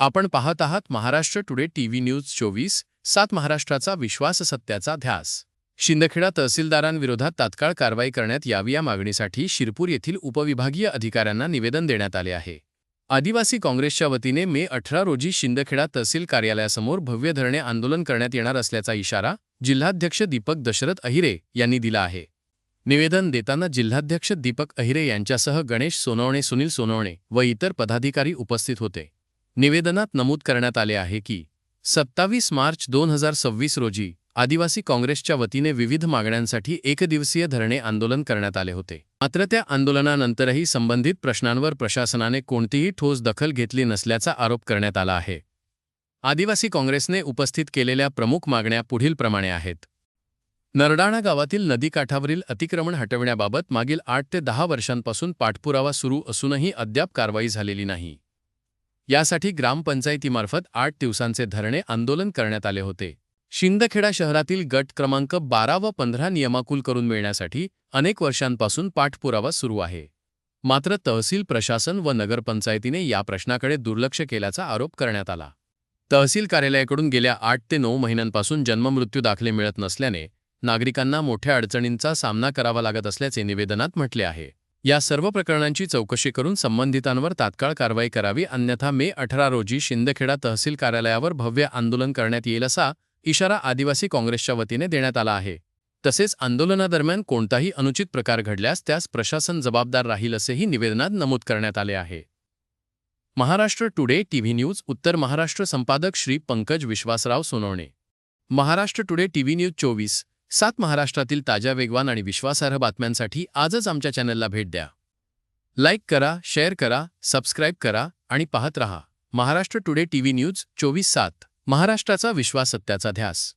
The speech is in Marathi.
आपण पाहत आहात महाराष्ट्र टुडे टीव्ही न्यूज 24/7 महाराष्ट्राचा विश्वास सत्याचा ध्यास। शिंदखेडा तहसीलदारांविरोधात तात्काळ कारवाई करण्यात यावी या मागणीसाठी शिरपूर येथील उपविभागीय अधिकाऱ्यांना निवेदन देण्यात आले आहे। आदिवासी काँग्रेसच्या वतीने मे 18 रोजी शिंदखेडा तहसील कार्यालयासमोर भव्य धरणे आंदोलन करण्यात येणार असल्याचा इशारा जिल्हाध्यक्ष दीपक दशरथ अहिरे यांनी दिला आहे। निवेदन देताना जिल्हाध्यक्ष दीपक अहिरे यांच्यासह गणेश सोनवणे, सुनील सोनवणे व इतर पदाधिकारी उपस्थित होते। निवेदनात नमूद करण्यात आले आहे की 27 मार्च 2026 रोजी आदिवासी काँग्रेसच्या वतीने विविध मागण्यांसाठी एकदिवसीय धरणे आंदोलन करण्यात आले होते। मात्र त्या आंदोलनानंतरही संबंधित प्रश्नांवर प्रशासनाने कोणतीही ठोस दखल घेतली नसल्याचा आरोप करण्यात आला आहे। आदिवासी काँग्रेसने उपस्थित केलेल्या प्रमुख मागण्या पुढीलप्रमाणे आहेत। नरडाणा गावातील नदीकाठावरील अतिक्रमण हटविण्याबाबत मागील 8 ते 10 वर्षांपासून पाठपुरावा सुरू असूनही अद्याप कारवाई झालेली नाही। यासाठी ग्रामपंचायतीमार्फत 8 दिवसांचे धरणे आंदोलन करण्यात आले होते। शिंदखेडा शहरातील गट क्रमांक 12 व 15 नियमाकुल करून मिळण्यासाठी अनेक वर्षांपासून पाठपुरावा सुरू आहे। मात्र तहसील प्रशासन व नगरपंचायतीने या प्रश्नाकडे दुर्लक्ष केल्याचा आरोप करण्यात आला। तहसील कार्यालयाकडून गेल्या 8 ते 9 महिन्यांपासून जन्ममृत्यू दाखले मिळत नसल्याने नागरिकांना मोठ्या अडचणींचा सामना करावा लागत असल्याचे निवेदनात म्हटले आहे। या सर्व प्रकरणांची चौकशी करून संबंधितांवर तात्काळ कारवाई करावी, अन्यथा मे 18 रोजी शिंदखेडा तहसील कार्यालयावर भव्य आंदोलन करण्यात येईल असा इशारा आदिवासी काँग्रेसच्या वतीने देण्यात आला आहे। तसेच आंदोलनादरम्यान कोणताही अनुचित प्रकार घडल्यास त्यास प्रशासन जबाबदार राहील असेही निवेदनात नमूद करण्यात आले आहे। महाराष्ट्र टुडे टीव्ही न्यूज उत्तर महाराष्ट्र संपादक Shri Pankaj Vishwasrao Sonawane. Maharashtra today TV news 24/7 महाराष्ट्रातील ताज्या, वेगवान आणि विश्वासार्ह बातम्यांसाठी आजच आमच्या चॅनलला भेट द्या। लाईक करा, शेअर करा, सबस्क्राईब करा आणि पाहत रहा महाराष्ट्र टुडे टीव्ही न्यूज 24/7 महाराष्ट्राचा विश्वास सत्याचा ध्यास।